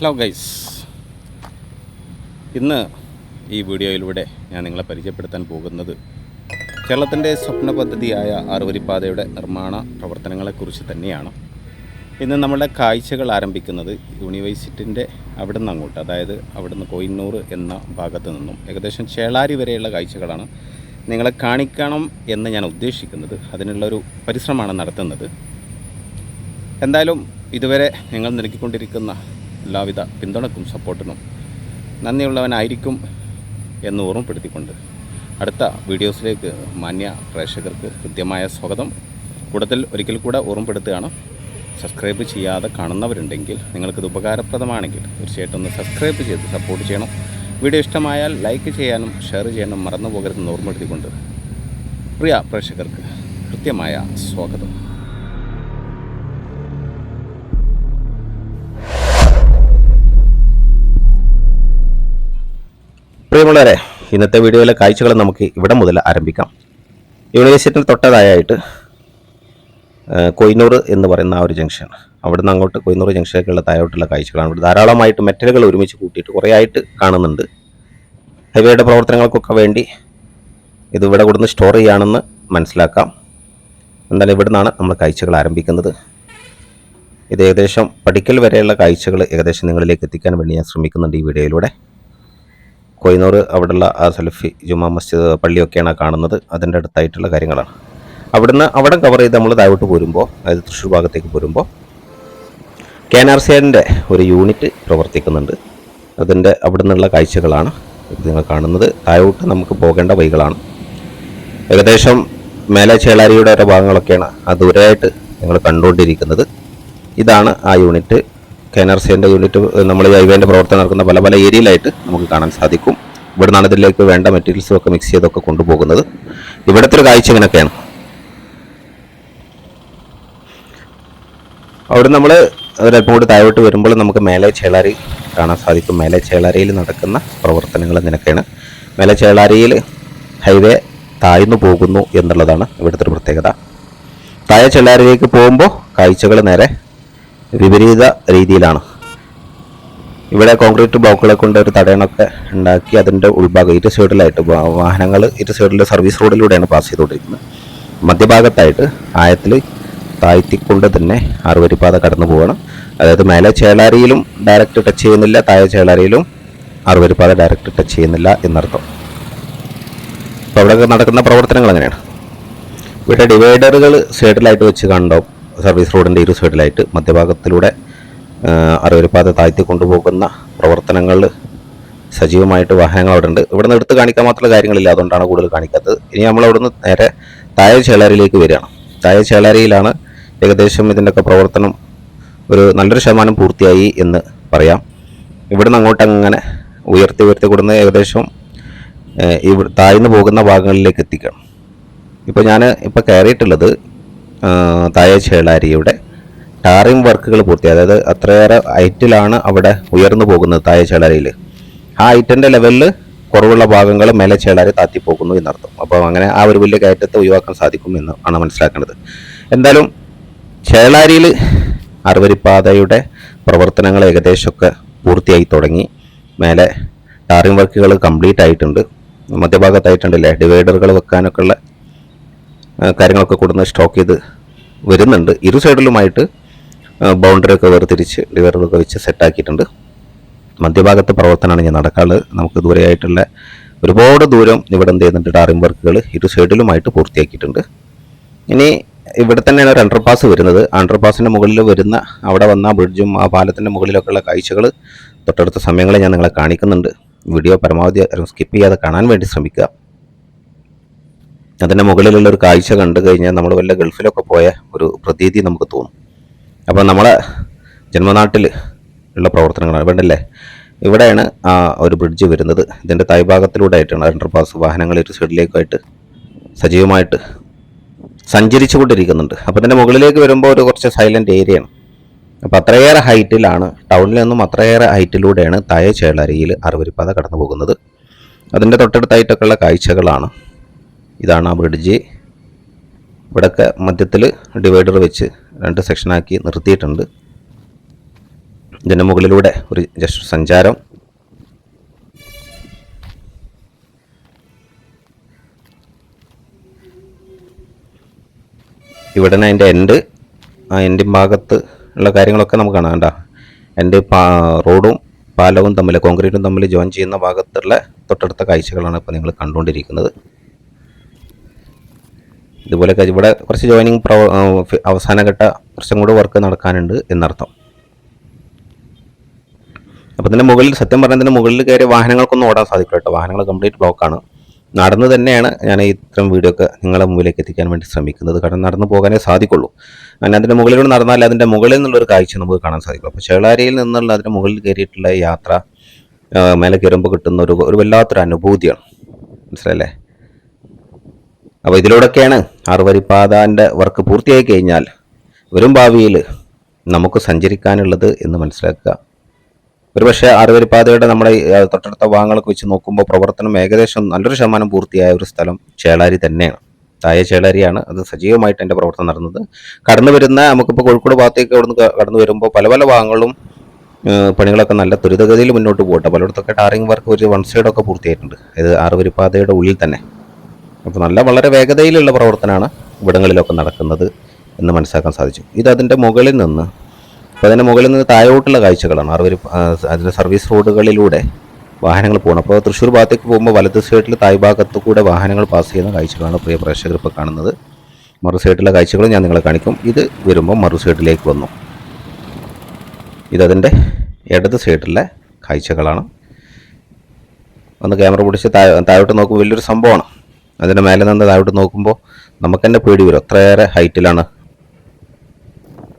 Hello guys, ഇന്ന് ഈ വീഡിയോയിലൂടെ ഞാൻ നിങ്ങളെ പരിചയപ്പെടുത്താൻ പോകുന്നത് കേരളത്തിൻ്റെ സ്വപ്ന പദ്ധതിയായ ആറുവരിപ്പാതയുടെ നിർമ്മാണ പ്രവർത്തനങ്ങളെക്കുറിച്ച് തന്നെയാണ്. ഇന്ന് നമ്മളുടെ കാഴ്ചകൾ ആരംഭിക്കുന്നത് യൂണിവേഴ്സിറ്റിൻ്റെ അവിടെ നിന്ന് അങ്ങോട്ട്, അതായത് അവിടുന്ന് കോയിന്നൂർ എന്ന ഭാഗത്ത് നിന്നും ഏകദേശം ചേളാരി വരെയുള്ള കാഴ്ചകളാണ് നിങ്ങളെ കാണിക്കണം എന്ന് ഞാൻ ഉദ്ദേശിക്കുന്നത്. അതിനുള്ളൊരു പരിശ്രമമാണ് നടത്തുന്നത്. എന്തായാലും ഇതുവരെ നിങ്ങൾ നൽകിക്കൊണ്ടിരിക്കുന്ന എല്ലാവിധ പിന്തുണക്കും സപ്പോർട്ടിനും നന്ദിയുള്ളവനായിരിക്കും എന്ന് ഓർമ്മപ്പെടുത്തിക്കൊണ്ട് അടുത്ത വീഡിയോസിലേക്ക് മാന്യ പ്രേക്ഷകർക്ക് കൃത്യമായ സ്വാഗതം. കൂടുതൽ ഒരിക്കൽ കൂടെ ഓർമ്മപ്പെടുത്തുകയാണ്, സബ്സ്ക്രൈബ് ചെയ്യാതെ കാണുന്നവരുണ്ടെങ്കിൽ നിങ്ങൾക്കിത് ഉപകാരപ്രദമാണെങ്കിൽ തീർച്ചയായിട്ടും ഒന്ന് സബ്സ്ക്രൈബ് ചെയ്ത് സപ്പോർട്ട് ചെയ്യണം. വീഡിയോ ഇഷ്ടമായാൽ ലൈക്ക് ചെയ്യാനും ഷെയർ ചെയ്യാനും മറന്നു പോകരുതെന്ന് ഓർമ്മപ്പെടുത്തിക്കൊണ്ട് പ്രിയ പ്രേക്ഷകർക്ക് കൃത്യമായ സ്വാഗതം. പ്രിയമുള്ളവരെ, ഇന്നത്തെ വീഡിയോയിലെ കാഴ്ചകൾ നമുക്ക് ഇവിടെ മുതൽ ആരംഭിക്കാം. യൂണിവേഴ്സിറ്റിയിൽ തൊട്ടതായിട്ട് കൊയിന്നൂർ എന്ന് പറയുന്ന ആ ഒരു ജംഗ്ഷൻ, അവിടെ നിന്ന് അങ്ങോട്ട് കൊയിന്നൂർ ജംഗ്ഷനിലേക്കുള്ള താഴോട്ടുള്ള കാഴ്ചകളാണ്. ഇവിടെ ധാരാളമായിട്ട് മെറ്റലുകൾ ഒരുമിച്ച് കൂട്ടിയിട്ട് കുറേ ആയിട്ട് കാണുന്നുണ്ട്. ഹൈവേയുടെ പ്രവർത്തനങ്ങൾക്കൊക്കെ വേണ്ടി ഇത് ഇവിടെ കൊടുന്ന് സ്റ്റോർ ചെയ്യുകയാണെന്ന് മനസ്സിലാക്കാം. എന്തായാലും ഇവിടെ നിന്നാണ് നമ്മൾ കാഴ്ചകൾ ആരംഭിക്കുന്നത്. ഇത് ഏകദേശം പടിക്കൽ വരെയുള്ള കാഴ്ചകൾ ഏകദേശം നിങ്ങളിലേക്ക് എത്തിക്കാൻ വേണ്ടി ഞാൻ ശ്രമിക്കുന്നുണ്ട് ഈ വീഡിയോയിലൂടെ. കൊയിന്നൂർ അവിടെയുള്ള ആ സലഫി ജുമാ മസ്ജിദ് പള്ളിയൊക്കെയാണ് കാണുന്നത്. അതിൻ്റെ അടുത്തായിട്ടുള്ള കാര്യങ്ങളാണ്. അവിടെ കവർ ചെയ്ത് നമ്മൾ താഴോട്ട് പോരുമ്പോൾ, അതായത് തൃശ്ശൂർ ഭാഗത്തേക്ക് പോരുമ്പോൾ KNRCൻ്റെ ഒരു യൂണിറ്റ് പ്രവർത്തിക്കുന്നുണ്ട്. അതിൻ്റെ അവിടെ നിന്നുള്ള കാഴ്ചകളാണ് ഇത് നിങ്ങൾ കാണുന്നത്. താഴോട്ട് നമുക്ക് പോകേണ്ട വഴികളാണ്. ഏകദേശം മേലെ ചേളാരിയുടെ ഓരോ ഭാഗങ്ങളൊക്കെയാണ് ആ ദൂരമായിട്ട് നിങ്ങൾ കണ്ടുകൊണ്ടിരിക്കുന്നത്. ഇതാണ് ആ യൂണിറ്റ്. KNRCൻ്റെ യൂണിറ്റ് നമ്മൾ ഹൈവേൻ്റെ പ്രവർത്തനം നടക്കുന്ന പല പല ഏരിയയിലായിട്ട് നമുക്ക് കാണാൻ സാധിക്കും. ഇവിടെ നിന്നാണ് ഇതിലേക്ക് വേണ്ട മെറ്റീരിയൽസും ഒക്കെ മിക്സ് ചെയ്തൊക്കെ കൊണ്ടുപോകുന്നത്. ഇവിടുത്തെ ഒരു കാഴ്ച ഇങ്ങനെയൊക്കെയാണ്. അവിടെ നമ്മൾ ഒരല്പം കൂടി താഴോട്ട് വരുമ്പോൾ നമുക്ക് മേലെ ചേളാരി കാണാൻ സാധിക്കും. മേലെ ചേളാരിയിൽ നടക്കുന്ന പ്രവർത്തനങ്ങൾ ഇങ്ങനെയൊക്കെയാണ്. മേലെ ചേളാരിയിൽ ഹൈവേ താഴ്ന്നു പോകുന്നു എന്നുള്ളതാണ് ഇവിടുത്തെ ഒരു പ്രത്യേകത. താഴെ ചേളാരിയിലേക്ക് പോകുമ്പോൾ കാഴ്ചകൾ നേരെ വിപരീത രീതിയിലാണ്. ഇവിടെ കോൺക്രീറ്റ് ബ്ലോക്കുകളെ കൊണ്ട് ഒരു തടയണമൊക്കെ ഉണ്ടാക്കി അതിൻ്റെ ഉൾഭാഗം ഇരു സൈഡിലായിട്ട് വാഹനങ്ങൾ ഇരു സൈഡിലെ സർവീസ് റോഡിലൂടെയാണ് പാസ് ചെയ്തുകൊണ്ടിരിക്കുന്നത്. മധ്യഭാഗത്തായിട്ട് ആയത്തിൽ താഴ്ത്തിക്കൊണ്ട് തന്നെ ആറുവരിപ്പാത കടന്നു പോകണം. അതായത് മേലെ ചേളാരിയിലും ഡയറക്റ്റ് ടച്ച് ചെയ്യുന്നില്ല, താഴെ ചേളാരിയിലും ആറുവരിപ്പാത ഡയറക്റ്റ് ടച്ച് ചെയ്യുന്നില്ല എന്നർത്ഥം. അപ്പോൾ അവിടെ നടക്കുന്ന പ്രവർത്തനങ്ങൾ അങ്ങനെയാണ്. ഇവിടെ ഡിവൈഡറുകൾ സൈഡിലായിട്ട് വെച്ച് കണ്ടോ, സർവീസ് റോഡിൻ്റെ ഇരു സൈഡിലായിട്ട് മധ്യഭാഗത്തിലൂടെ ആറുവരിപ്പാത താഴ്ത്തി കൊണ്ടുപോകുന്ന പ്രവർത്തനങ്ങൾ സജീവമായിട്ട് വാഹനങ്ങൾ അവിടെ ഉണ്ട്. ഇവിടെ നിന്ന് എടുത്ത് കാണിക്കാൻ മാത്രമുള്ള കാര്യങ്ങളില്ല, അതുകൊണ്ടാണ് കൂടുതൽ കാണിക്കാത്തത്. ഇനി നമ്മൾ അവിടെ നിന്ന് നേരെ താഴെ ചേളാരിയിലേക്ക് വരികയാണ്. താഴെ ചേളാരിയിലാണ് ഏകദേശം ഇതിൻ്റെയൊക്കെ പ്രവർത്തനം ഒരു നല്ലൊരു ശതമാനം പൂർത്തിയായി എന്ന് പറയാം. ഇവിടെ നിന്ന് അങ്ങോട്ട് അങ്ങനെ ഉയർത്തി കൊടുന്ന് ഏകദേശം താഴ്ന്നു പോകുന്ന ഭാഗങ്ങളിലേക്ക് എത്തിക്കണം. ഇപ്പോൾ ഞാൻ കയറിയിട്ടുള്ളത് താഴെ ചേളാരിയുടെ ടാറിംഗ് വർക്കുകൾ പൂർത്തിയായി. അതായത് അത്രയേറെ ഹൈറ്റിലാണ് അവിടെ ഉയർന്നു പോകുന്നത് താഴെ ചേളാരിയിൽ. ആ ഹൈറ്റിൻ്റെ ലെവലിൽ കുറവുള്ള ഭാഗങ്ങൾ മേലെ ചേളാരി താത്തി പോകുന്നു എന്നർത്ഥം. അപ്പോൾ അങ്ങനെ ആ ഒരു വലിയ കയറ്റത്തെ ഒഴിവാക്കാൻ സാധിക്കും എന്ന് ആണ് മനസ്സിലാക്കേണ്ടത്. എന്തായാലും ചേളാരിയിൽ ആറുവരിപ്പാതയുടെ പ്രവർത്തനങ്ങൾ ഏകദേശമൊക്കെ പൂർത്തിയായി തുടങ്ങി. മേലെ ടാറിംഗ് വർക്കുകൾ കംപ്ലീറ്റ് ആയിട്ടുണ്ട്. മധ്യഭാഗത്തായിട്ടുണ്ടല്ലേ ഡിവൈഡറുകൾ വെക്കാനൊക്കെ ഉള്ള കാര്യങ്ങളൊക്കെ കൊടുന്ന് സ്റ്റോക്ക് ചെയ്ത് വരുന്നുണ്ട്. ഇരു സൈഡിലുമായിട്ട് ബൗണ്ടറി ഒക്കെ വേർതിരിച്ച് ഡിവൈഡറുകളൊക്കെ വെച്ച് സെറ്റാക്കിയിട്ടുണ്ട്. മധ്യഭാഗത്തെ പ്രവർത്തനമാണ് ഞാൻ നടക്കാനുള്ളത്. നമുക്ക് ദൂരെയായിട്ടുള്ള ഒരുപാട് ദൂരം ഇവിടെ എന്ത് ചെയ്യുന്നുണ്ട്, ടാറിംഗ് വർക്കുകൾ ഇരു സൈഡിലുമായിട്ട് പൂർത്തിയാക്കിയിട്ടുണ്ട്. ഇനി ഇവിടെ തന്നെയാണ് ഒരു അണ്ടർപാസ് വരുന്നത്. അണ്ടർപാസിൻ്റെ മുകളിൽ വരുന്ന അവിടെ വന്ന ബ്രിഡ്ജും ആ പാലത്തിൻ്റെ മുകളിലൊക്കെയുള്ള കാഴ്ചകൾ തൊട്ടടുത്ത സമയങ്ങളിൽ ഞാൻ നിങ്ങളെ കാണിക്കുന്നുണ്ട്. വീഡിയോ പരമാവധി സ്കിപ്പ് ചെയ്യാതെ കാണാൻ വേണ്ടി ശ്രമിക്കുക. അതിൻ്റെ മുകളിലുള്ള ഒരു കാഴ്ച കണ്ടു കഴിഞ്ഞാൽ നമ്മൾ വല്ല ഗൾഫിലൊക്കെ പോയ ഒരു പ്രതീതി നമുക്ക് തോന്നും. അപ്പോൾ നമ്മളെ ജന്മനാട്ടിൽ ഉള്ള പ്രവർത്തനങ്ങളാണ്. വേണ്ടല്ലേ, ഇവിടെയാണ് ആ ഒരു ബ്രിഡ്ജ് വരുന്നത്. ഇതിൻ്റെ താഴ്ഭാഗത്തിലൂടെ ആയിട്ടാണ് അണ്ടർപാസ്. വാഹനങ്ങൾ ഒരു സൈഡിലേക്കായിട്ട് സജീവമായിട്ട് സഞ്ചരിച്ചു കൊണ്ടിരിക്കുന്നുണ്ട്. അപ്പോൾ ഇതിൻ്റെ മുകളിലേക്ക് വരുമ്പോൾ ഒരു കുറച്ച് സൈലൻറ്റ് ഏരിയയാണ്. അപ്പോൾ അത്രയേറെ ഹൈറ്റിലാണ്, ടൗണിൽ നിന്നും അത്രയേറെ ഹൈറ്റിലൂടെയാണ് താഴെ ചേളാരിയിൽ ആറുവരിപ്പാത കടന്നു പോകുന്നത്. അതിൻ്റെ തൊട്ടടുത്തായിട്ടൊക്കെയുള്ള കാഴ്ചകളാണ്. ഇതാണ് ആ ബ്രിഡ്ജ്. ഇവിടെയൊക്കെ മധ്യത്തിൽ ഡിവൈഡർ വെച്ച് രണ്ട് സെക്ഷനാക്കി നിർത്തിയിട്ടുണ്ട്. ഇതിൻ്റെ മുകളിലൂടെ ഒരു ജസ്റ്റ് സഞ്ചാരം. ഇവിടെ നിന്ന് അതിൻ്റെ എൻഡ് ഭാഗത്ത് ഉള്ള കാര്യങ്ങളൊക്കെ നമുക്ക് കാണാം. കേട്ടോ, എൻ്റെ റോഡും പാലവും തമ്മിൽ, കോൺക്രീറ്റും തമ്മിൽ ജോയിൻ ചെയ്യുന്ന ഭാഗത്തുള്ള തൊട്ടടുത്ത കാഴ്ചകളാണ് ഇപ്പോൾ നിങ്ങൾ കണ്ടുകൊണ്ടിരിക്കുന്നത്. ഇതുപോലെ ഇവിടെ കുറച്ച് ജോയിനിങ് അവസാനഘട്ട കുറച്ചും കൂടെ വർക്ക് നടക്കാനുണ്ട് എന്നർത്ഥം. അപ്പോൾ ഇതിൻ്റെ മുകളിൽ, സത്യം പറഞ്ഞാൽ ഇതിൻ്റെ മുകളിൽ കയറി വാഹനങ്ങൾക്കൊന്നും ഓടാൻ സാധിക്കില്ല കേട്ടോ. വാഹനങ്ങൾ കംപ്ലീറ്റ് ബ്ലോക്കാണ്. നടന്ന് തന്നെയാണ് ഞാൻ ഇത്തരം വീഡിയോ ഒക്കെ നിങ്ങളുടെ മുമ്പിലേക്ക് എത്തിക്കാൻ വേണ്ടി ശ്രമിക്കുന്നത്. കാരണം നടന്നു പോകാനേ സാധിക്കുള്ളൂ. അങ്ങനെ അതിൻ്റെ മുകളിലൂടെ നടന്നാൽ അതിൻ്റെ മുകളിൽ നിന്നുള്ളൊരു കാഴ്ച നമുക്ക് കാണാൻ സാധിക്കും. അപ്പോൾ ചേളാരിയിൽ നിന്നുള്ള അതിൻ്റെ മുകളിൽ കയറിയിട്ടുള്ള യാത്ര മേലെ കയറുമ്പോൾ കിട്ടുന്ന ഒരു വല്ലാത്തൊരു അനുഭൂതിയാണ്. മനസ്സിലല്ലേ? അപ്പോൾ ഇതിലൂടെയൊക്കെയാണ് ആറുവരിപ്പാതൻ്റെ വർക്ക് പൂർത്തിയായി കഴിഞ്ഞാൽ വരും ഭാവിയിൽ നമുക്ക് സഞ്ചരിക്കാനുള്ളത് എന്ന് മനസ്സിലാക്കുക. ഒരുപക്ഷെ ആറുവരിപ്പാതയുടെ നമ്മുടെ തൊട്ടടുത്ത ഭാഗങ്ങളൊക്കെ വെച്ച് നോക്കുമ്പോൾ പ്രവർത്തനം ഏകദേശം നല്ലൊരു ശതമാനം പൂർത്തിയായ ഒരു സ്ഥലം ചേളാരി തന്നെയാണ്. താഴെ ചേളാരിയാണ്. അത് സജീവമായിട്ട് എൻ്റെ പ്രവർത്തനം നടന്നത്. കടന്നു വരുന്ന, നമുക്കിപ്പോൾ കോഴിക്കോട് ഭാഗത്തേക്ക് അവിടുന്ന് കടന്നു വരുമ്പോൾ പല പല ഭാഗങ്ങളും പണികളൊക്കെ നല്ല ത്വരിതഗതിയിൽ മുന്നോട്ട് പോകട്ടെ. പലയിടത്തൊക്കെ ടാറിങ് വർക്ക് ഒരു വൺ സൈഡൊക്കെ പൂർത്തിയായിട്ടുണ്ട്. ഇത് ആറുവരിപ്പാതയുടെ ഉള്ളിൽ തന്നെ. അപ്പോൾ വളരെ വേഗതയിലുള്ള പ്രവർത്തനമാണ് ഇവിടങ്ങളിലൊക്കെ നടക്കുന്നത് എന്ന് മനസ്സിലാക്കാൻ സാധിച്ചു. ഇത് അതിൻ്റെ മുകളിൽ നിന്ന്, അപ്പോൾ അതിൻ്റെ മുകളിൽ നിന്ന് താഴോട്ടുള്ള കാഴ്ചകളാണ്. അതിൻ്റെ സർവീസ് റോഡുകളിലൂടെ വാഹനങ്ങൾ പോകണം. അപ്പോൾ തൃശ്ശൂർ ഭാഗത്തേക്ക് പോകുമ്പോൾ വലത് സൈഡിൽ തായ് ഭാഗത്തു കൂടെ വാഹനങ്ങൾ പാസ് ചെയ്യുന്ന കാഴ്ചകളാണ് പ്രിയ പ്രേക്ഷകർ ഇപ്പോൾ കാണുന്നത്. മറു സൈഡിലുള്ള കാഴ്ചകൾ ഞാൻ നിങ്ങളെ കാണിക്കും. ഇത് വരുമ്പോൾ മറു സൈഡിലേക്ക് വന്നു. ഇതതിൻ്റെ ഇടത് സൈഡിലെ കാഴ്ചകളാണ്. ഒന്ന് ക്യാമറ പിടിച്ച് താഴോട്ട് നോക്കുമ്പോൾ വലിയൊരു സംഭവമാണ്. അതിൻ്റെ മേലെ നിന്ന് താഴോട്ട് നോക്കുമ്പോൾ നമുക്ക് തന്നെ പേടി വരും. അത്രയേറെ ഹൈറ്റിലാണ്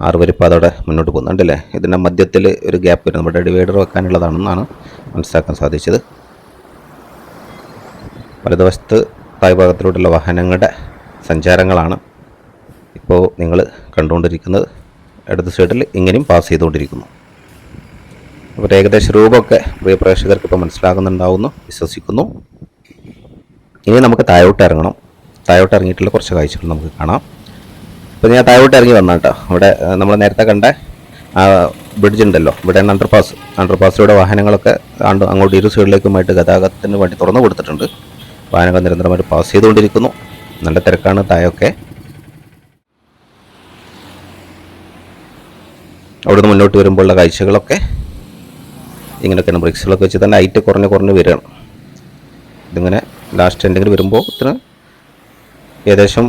ആറുവരിപ്പാതയുടെ മുന്നോട്ട് പോകുന്നുണ്ടല്ലേ. ഇതിൻ്റെ മധ്യത്തിൽ ഒരു ഗ്യാപ്പ് വരും. നമ്മുടെ ഡിവൈഡർ വെക്കാനുള്ളതാണെന്നാണ് മനസ്സിലാക്കാൻ സാധിച്ചത്. വലതുവശത്ത് തായ് ഭാഗത്തിലൂടെയുള്ള വാഹനങ്ങളുടെ സഞ്ചാരങ്ങളാണ് ഇപ്പോൾ നിങ്ങൾ കണ്ടുകൊണ്ടിരിക്കുന്നത്. ഇടത് സൈഡിൽ ഇങ്ങനെയും പാസ് ചെയ്തുകൊണ്ടിരിക്കുന്നു. അപ്പോൾ ഏകദേശം രൂപമൊക്കെ പ്രിയ പ്രേക്ഷകർക്ക് ഇപ്പോൾ മനസ്സിലാകുന്നുണ്ടാവുമെന്ന് വിശ്വസിക്കുന്നു. ഇനി നമുക്ക് താഴോട്ട് ഇറങ്ങണം. താഴോട്ട് ഇറങ്ങിയിട്ടുള്ള കുറച്ച് കാഴ്ചകൾ നമുക്ക് കാണാം. ഇപ്പോൾ ഞാൻ താഴോട്ട് ഇറങ്ങി വന്ന കേട്ടോ. ഇവിടെ നമ്മൾ നേരത്തെ കണ്ട ആ ബ്രിഡ്ജ് ഉണ്ടല്ലോ, ഇവിടെ അണ്ടർപാസിലൂടെ വാഹനങ്ങളൊക്കെ അങ്ങോട്ട് ഇരു സൈഡിലേക്കുമായിട്ട് ഗതാഗതത്തിന് വേണ്ടി തുറന്നു കൊടുത്തിട്ടുണ്ട്. വാഹനങ്ങൾ നിരന്തരമായിട്ട് പാസ് ചെയ്തുകൊണ്ടിരിക്കുന്നു. നല്ല തിരക്കാണ് താഴൊക്കെ. അവിടുന്ന് മുന്നോട്ട് വരുമ്പോഴുള്ള കാഴ്ചകളൊക്കെ ഇങ്ങനെയൊക്കെയാണ്. ബ്രിക്സുകളൊക്കെ വെച്ച് തന്നെ ഹൈറ്റ് കുറഞ്ഞ് വരികയാണ്. ഇതിങ്ങനെ ലാസ്റ്റ് എന്തെങ്കിലും വരുമ്പോൾ ഇത്ര ഏകദേശം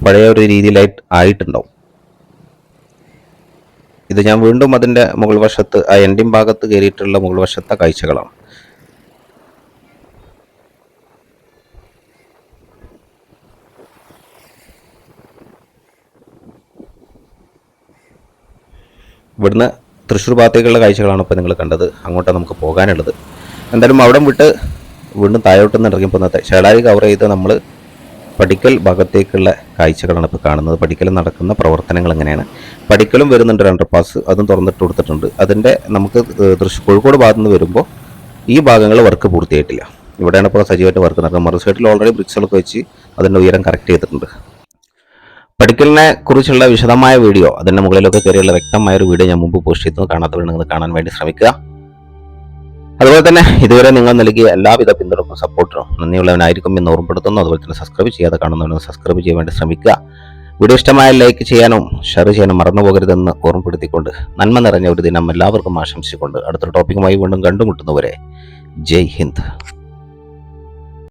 പഴയ ഒരു രീതിയിലായിട്ടുണ്ടാവും. ഇത് ഞാൻ വീണ്ടും അതിൻ്റെ മുകൾ വശത്ത്, ആ എൻഡിങ് ഭാഗത്ത് കയറിയിട്ടുള്ള മുകൾ വശത്തെ കാഴ്ചകളാണ്. ഇവിടുന്ന് തൃശ്ശൂർ ഭാഗത്തേക്കുള്ള കാഴ്ചകളാണ് ഇപ്പോൾ നിങ്ങൾ കണ്ടത്. അങ്ങോട്ടാണ് നമുക്ക് പോകാനുള്ളത്. എന്തായാലും അവിടെ വിട്ട് വീണ്ടും താഴോട്ട് നിന്ന് ഇറങ്ങിപ്പോൾ ചേളാരി കവർ ചെയ്ത് നമ്മൾ പടിക്കൽ ഭാഗത്തേക്കുള്ള കാഴ്ചകളാണ് ഇപ്പോൾ കാണുന്നത്. പടിക്കൽ നടക്കുന്ന പ്രവർത്തനങ്ങൾ എങ്ങനെയാണ്. പടിക്കലും വരുന്നുണ്ട്, അണ്ടർപാസ് അതും തുറന്നിട്ട് കൊടുത്തിട്ടുണ്ട്. അതിൻ്റെ നമുക്ക് കോഴിക്കോട് ഭാഗത്തു നിന്ന് വരുമ്പോൾ ഈ ഭാഗങ്ങൾ വർക്ക് പൂർത്തിയായിട്ടില്ല. ഇവിടെയാണ് ഇപ്പോൾ സജീവമായിട്ട് വർക്ക് നടക്കുന്നത്. മറു സൈഡിൽ ഓൾറെഡി ബ്രിക്സുകളൊക്കെ വെച്ച് അതിൻ്റെ ഉയരം കറക്റ്റ് ചെയ്തിട്ടുണ്ട്. പടിക്കലിനെ കുറിച്ചുള്ള വിശദമായ വീഡിയോ, അതിൻ്റെ മുകളിലൊക്കെ കയറിയുള്ള വ്യക്തമായൊരു വീഡിയോ ഞാൻ മുമ്പ് പോസ്റ്റ് ചെയ്തു. കാണാത്തവർ നിങ്ങൾ കാണാൻ വേണ്ടി ശ്രമിക്കുക. അതുപോലെ തന്നെ ഇതുവരെ നിങ്ങൾ നൽകിയ എല്ലാവിധ പിന്തുണക്കും സപ്പോർട്ടിനും നന്ദിയുള്ളവനായിരിക്കും എന്ന് ഓർമ്മപ്പെടുത്തുന്നു. അതുപോലെ തന്നെ സബ്സ്ക്രൈബ് ചെയ്യാതെ കാണുന്നവരും സബ്സ്ക്രൈബ് ചെയ്യാൻ വേണ്ടി ശ്രമിക്കുക. വീഡിയോ ഇഷ്ടമായ ലൈക്ക് ചെയ്യാനും ഷെയർ ചെയ്യാനും മറന്നു പോകരുതെന്ന് ഓർമ്മപ്പെടുത്തിക്കൊണ്ട് നന്മ നിറഞ്ഞ ഒരു ദിനം എല്ലാവർക്കും ആശംസിച്ചുകൊണ്ട് അടുത്തൊരു ടോപ്പിക്കുമായി വീണ്ടും കണ്ടുമുട്ടുന്നവരെ ജയ് ഹിന്ദ്.